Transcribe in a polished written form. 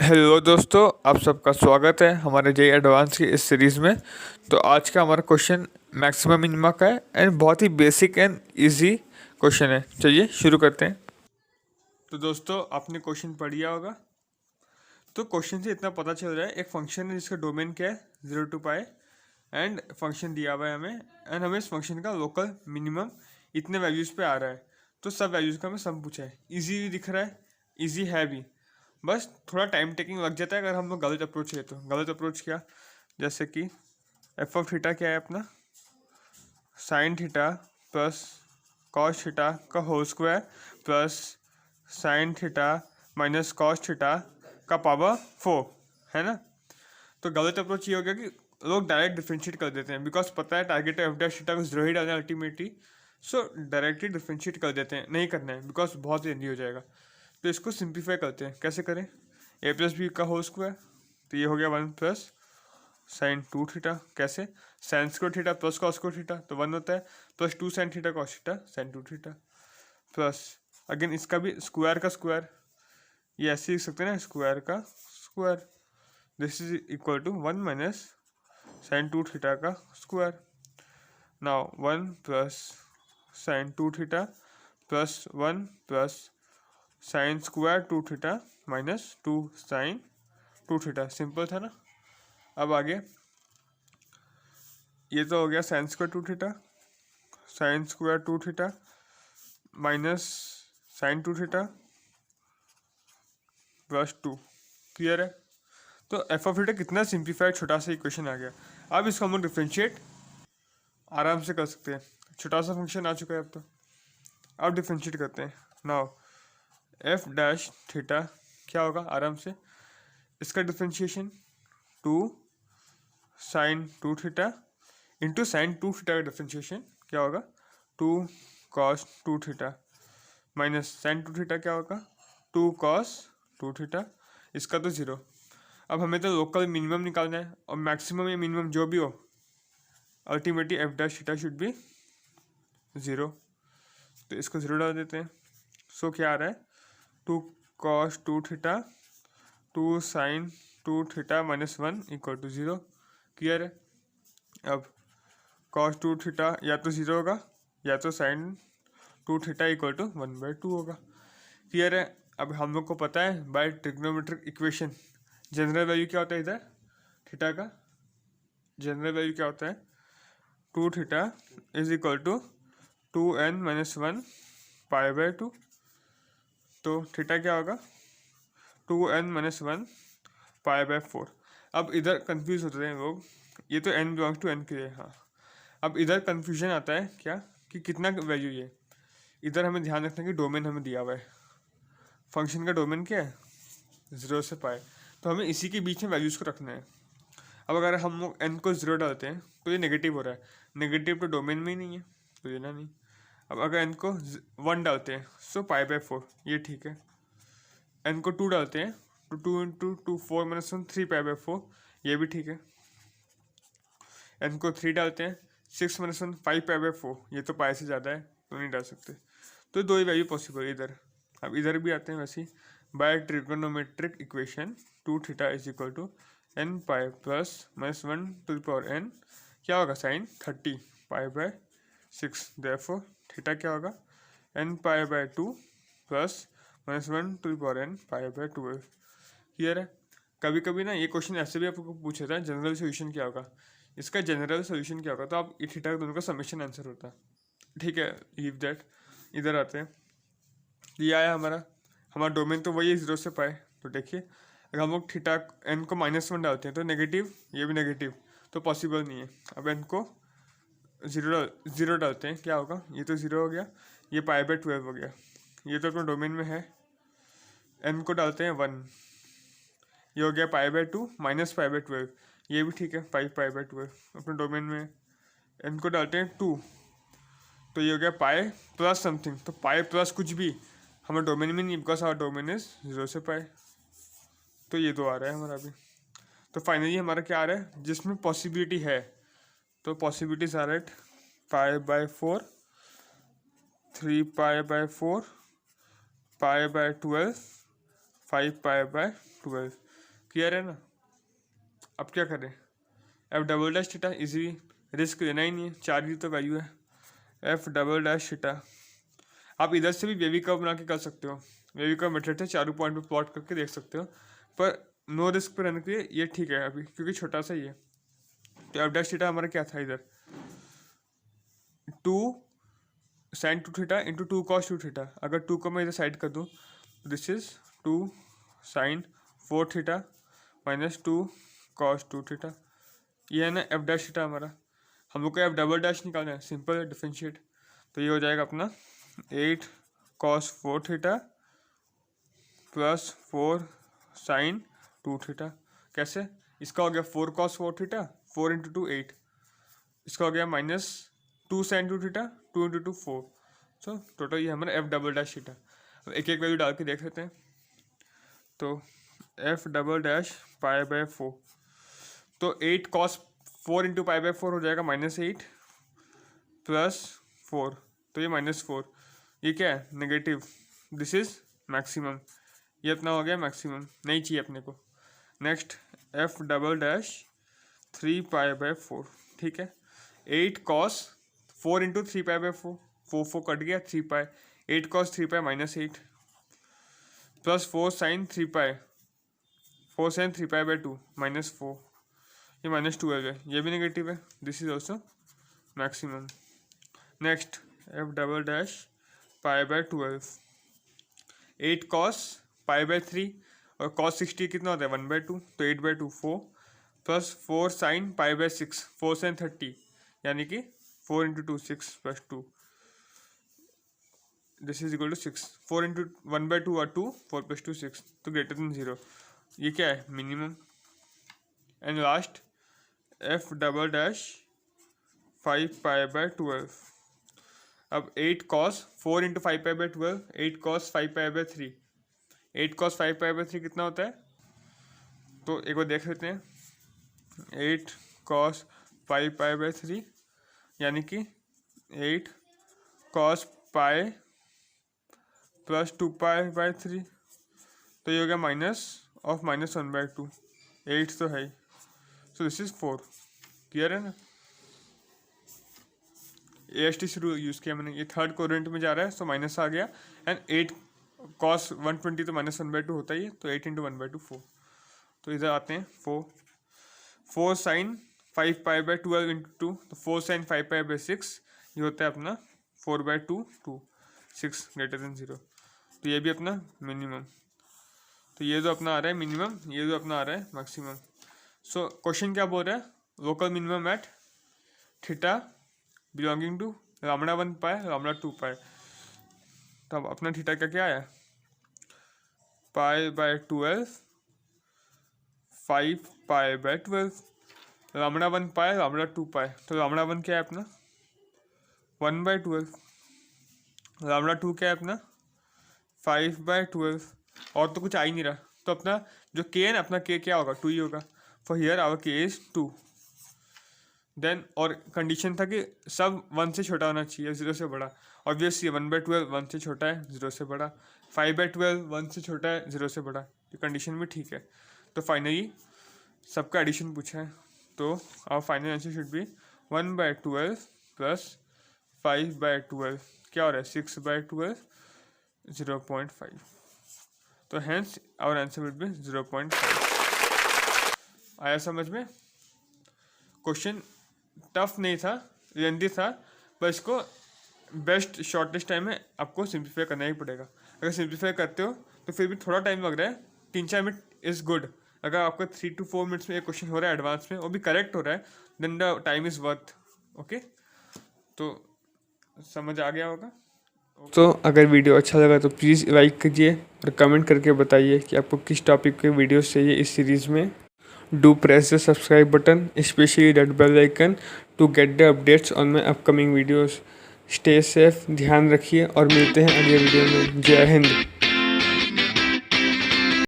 Hello दोस्तों, आप सबका स्वागत है हमारे जे एडवांस की इस सीरीज़ में। तो आज का हमारा क्वेश्चन मैक्सिमम मिनिमा का है एंड बहुत ही बेसिक एंड इजी क्वेश्चन है। चलिए शुरू करते हैं। तो दोस्तों, आपने क्वेश्चन पढ़ लिया होगा। तो क्वेश्चन से इतना पता चल रहा है, एक फंक्शन है जिसका डोमेन क्या है 0 to पाई एंड फंक्शन दिया हुआ है हमें, एंड हमें इस फंक्शन का लोकल मिनिमम इतने वैल्यूज़ पे आ रहा है। तो सब वैल्यूज़ का हमें सम पूछा है। इजी दिख रहा है, इजी है भी, बस थोड़ा टाइम टेकिंग लग जाता है अगर हम लोग गलत अप्रोच है। तो गलत अप्रोच क्या, जैसे कि एफ ऑफ थीटा क्या है अपना, sine theta plus cos theta का whole square plus sine theta minus cos theta का पावर 4 है ना। तो गलत अप्रोच ये हो गया कि लोग डायरेक्ट डिफ्रेंशिएट कर देते हैं, बिकॉज पता है टारगेट एफ डैश थीटा को जीरो ही डालना है अल्टीमेटली। सो डायरेक्टली डिफ्रेंशिएट कर देते हैं, नहीं करना है बिकॉज बहुत जल्दी हो जाएगा। तो इसको सिंप्लीफाई करते हैं। कैसे करें, ए प्लस बी का होल स्क्वायर, तो ये हो गया 1 प्लस साइन 2 थीटा। कैसे, sine square theta plus cos square theta तो 1 होता है, plus 2 sine theta cos theta sine 2 theta plus again इसका भी स्क्वायर का स्क्वायर, ये ऐसे लिख सकते हैं ना, स्क्वायर का square. This is equal to 1 minus sine 2 theta का square. Now 1 plus sine 2 theta plus 1 plus sine square 2 theta minus 2 sine 2 theta. Simple था ना। अब आगे ये तो हो गया sine square 2 theta, sine square 2 theta minus sine 2 theta plus 2। Clear है। तो एफ ऑफ थीटा कितना सिंप्लीफाइड छोटा सा इक्वेशन आ गया। अब इसको हम लोग डिफ्रेंशिएट आराम से कर सकते हैं। छोटा सा फंक्शन आ चुका है अब। तो अब डिफ्रेंशिएट करते हैं। नाउ एफ डैश थीटा क्या होगा आराम से, इसका differentiation 2 sine 2 theta into sine 2 theta का डिफ्रेंशिएशन क्या होगा 2 cos 2 theta minus sine 2 theta क्या होगा 2 कॉस 2 थीटा। इसका तो ज़ीरो। अब हमें तो लोकल मिनिमम निकालना है, और मैक्सिमम या मिनिमम जो भी हो, ultimately F dash theta should be zero. तो इसको ज़ीरो डाल देते हैं। सो क्या आ रहा है 2 cos 2 theta 2 sine 2 theta minus 1 equal to zero. Clear है। अब कॉस 2 थीटा या तो ज़ीरो होगा या तो साइन 2 थीटा इक्वल टू 1/2 होगा। क्लियर है। अब हम लोग को पता है by trigonometric equation general value क्या होता है, इधर थीटा का जनरल वैल्यू क्या होता है 2 theta is equal to 2n minus 1 पाई/2। तो थीटा क्या होगा 2n माइनस 1 पाई/4। अब इधर कंफ्यूज होते हैं लोग, ये तो n बिलोंग्स टू n के लिए। हाँ, अब इधर कंफ्यूजन आता है क्या कि कितना वैल्यू ये। इधर हमें ध्यान रखना कि डोमेन हमें दिया हुआ है, फंक्शन का डोमेन क्या है 0 से पाई, तो हमें इसी के बीच में वैल्यूज़ को रखना है। अब अगर हम लोग n को 0 डालते हैं तो ये नेगेटिव हो रहा है, नेगेटिव तो डोमेन में ही नहीं है तो लेना नहीं। अब अगर n को 1 डालते हैं सो पाई/4, ये ठीक है। n को 2 डालते हैं तो 2 इंटू 2 4 माइनस 1 3 पाई/4, ये भी ठीक है। n को 3 डालते हैं 6 माइनस 1 5 पाई/4, ये तो पाई से ज़्यादा है तो नहीं डाल सकते। तो दो ही वैल्यू पॉसिबल है इधर। अब इधर भी आते हैं वैसे ही, by trigonometric equation 2 theta is equal to n pi plus minus 1 to the power n क्या होगा साइन 30 पाई/6। देयरफॉर थीटा क्या होगा n pi plus minus 1 to the power n pi. Clear है। कभी कभी ना ये क्वेश्चन ऐसे भी आपको पूछा था जनरल सोल्यूशन क्या होगा, इसका जनरल सोल्यूशन क्या होगा, तो आप ये थीटा दोनों का समेशन आंसर होता है। ठीक है, लीव दैट। इधर आते हैं, ये आया हमारा डोमेन तो वही है 0 से पाए। तो देखिए अगर हम लोग थीटा n को -1 डालते हैं तो नेगेटिव, ये भी नेगेटिव, तो पॉसिबल नहीं है। अब n को ज़ीरो डालते हैं क्या होगा, ये तो ज़ीरो हो गया, ये पाई/12 हो गया, ये तो अपना डोमेन में है। n को डालते हैं 1, ये हो गया पाई/2 माइनस पाई/12, ये भी ठीक है 5 पाई/12 अपने डोमेन में। n को डालते हैं 2, तो ये हो गया पाई प्लस समथिंग, तो पाई प्लस कुछ भी हमारे डोमेन में नहीं, बिकॉज आवर डोमेन इज 0 से पाई। तो ये दो आ रहा है हमारा अभी। तो फाइनली हमारा क्या आ रहा है जिसमें पॉसिबिलिटी है, तो पॉसिबिलिटीज आ रहा है पाई/4 3 पाई/4 पाई/12 5 पाई/12। क्लियर है ना। अब क्या करें, F double dash theta easy, risk लेना ही नहीं है, 4 की तो वैल्यू है। एफ डबल डैश थीटा आप इधर से भी वेवी कर्व बना के कर सकते हो, वेवी कर्व मेथड से चारों पॉइंट पे प्लॉट करके देख सकते हो, पर नो रिस्क पे रहने के लिए ये ठीक है अभी, क्योंकि छोटा सा ही है। तो एफ डैश थीटा हमारा क्या था इधर, 2 sin 2 theta into 2 cos 2 theta. अगर 2 को मैं इधर साइड कर दूँ, this is 2 sin 4 theta minus 2 cos 2 theta. ये है ना एफ डैश थीटा हमारा। हम लोग को एफ डबल डैश निकालना है, सिंपल है डिफरेंशिएट। तो ये हो जाएगा अपना 8 cos 4 theta plus 4 sin 2 theta. कैसे, इसका हो गया 4 cos 4 थीटा, 4 इंटू 2 8, इसका हो गया minus 2 sin 2 theta, 2 into 2 4। So total ये हमारा एफ डबल डैश थीटा। अब एक एक वैल्यू डाल के देख लेते हैं। तो F double dash pi by 4, तो 8 cos 4 इंटू पाई बाय 4 हो जाएगा -8 प्लस 4, तो ये -4, ये क्या है नेगेटिव, दिस इज मैक्सिमम, ये अपना हो गया मैक्सिमम, नहीं चाहिए अपने को। Next F double dash 3 pi by 4, ठीक है। 8 cos 4 into 3 pi by 4, 4 cut गया, 3 पाई, 8 cos 3 pi -8 plus 4 sin 3 pi, 4 sin 3 pi by 2 -4, ये -12 है, ये भी नेगेटिव है, this is also maximum. Next F double dash pi by 12, 8 cos pi by 3 और cos 60 कितना होता है 1/2, तो 8/2 4 plus 4 sin pi by 6, 4 sin 30, यानी कि 4 into 2 6 plus 2, this is equal to 6, 4 into 1/2 और 2, 4 प्लस 2 6, तो ग्रेटर देन 0, ये क्या है minimum. And last F double dash 5 pi by 12, अब 8 cos 4 into 5 pi by 12, 8 cos 5 pi by 3, 8 cos 5 pi by 3 कितना होता है, तो एक बार देख लेते हैं। 8 cos 5 पाई बाय 3 यानी कि 8 cos pi plus 2 pi by 3, तो ये हो गया माइनस ऑफ -1/2, 8 तो है ही, सो दिस इज 4। क्लियर है ना। AST से रूल यूज़ किया मैंने, ये थर्ड कोरेंट में जा रहा है, सो माइनस आ गया, एंड 8 cos 120 तो -1/2 होता ही है, तो 8 इंटू 1/2 4। तो इधर आते हैं 4 sin 5 पाई बाय 12 इंटू 2, तो 4 sin 5 पाई बाय 6, ये होता है अपना 4/2 2, 6 ग्रेटर देन 0, तो ये भी अपना मिनिमम। तो ये जो अपना आ रहा है मिनिमम, ये जो अपना आ रहा है मैक्सिमम। सो क्वेश्चन क्या बोल रहा है, local minimum at theta belonging to λ1 pi λ2 pi. तब अपना थीटा का क्या है, pi by 12 5 pi by 12, λ1 pi λ2 पाई, तो λ1 क्या है अपना 1/12, λ2 क्या है अपना 5/12, और तो कुछ आ ही नहीं रहा, तो अपना जो के है ना, अपना के क्या होगा 2 ही होगा। फॉर हियर आवर के इज 2। देन और कंडीशन था कि सब 1 से छोटा होना चाहिए, 0 से बड़ा। ऑब्वियसली 1/12 1 से छोटा है, 0 से बड़ा। 5/12 1 से छोटा है, 0 से बड़ा। ये कंडीशन भी ठीक है। तो फाइनली सबका एडिशन पूछा है, तो our final answer should be 1/12 plus 5/12, क्या हो रहा है 6/12, 0.5। तो hence our answer will be 0.5। आया समझ में। क्वेश्चन टफ नहीं था, लेंथी था, पर इसको बेस्ट शॉर्टेस्ट टाइम में आपको सिंप्लीफाई करना ही पड़ेगा। अगर सिंप्लीफाई करते हो तो फिर भी थोड़ा टाइम लग रहा है, 3-4 मिनट इज़ गुड। अगर आपका 3 to 4 मिनट्स में एक क्वेश्चन हो रहा है एडवांस में, वो भी करेक्ट हो रहा है, then the time is worth. Okay, तो समझ आ गया होगा। तो अगर वीडियो अच्छा लगा तो प्लीज़ लाइक कीजिए और कमेंट करके बताइए कि आपको किस टॉपिक के वीडियोस चाहिए इस सीरीज़ में। Do press the subscribe button, specially that bell icon to get the updates on my upcoming videos. Stay safe, ध्यान रखिए और मिलते हैं अगले वीडियो में। जय हिंद।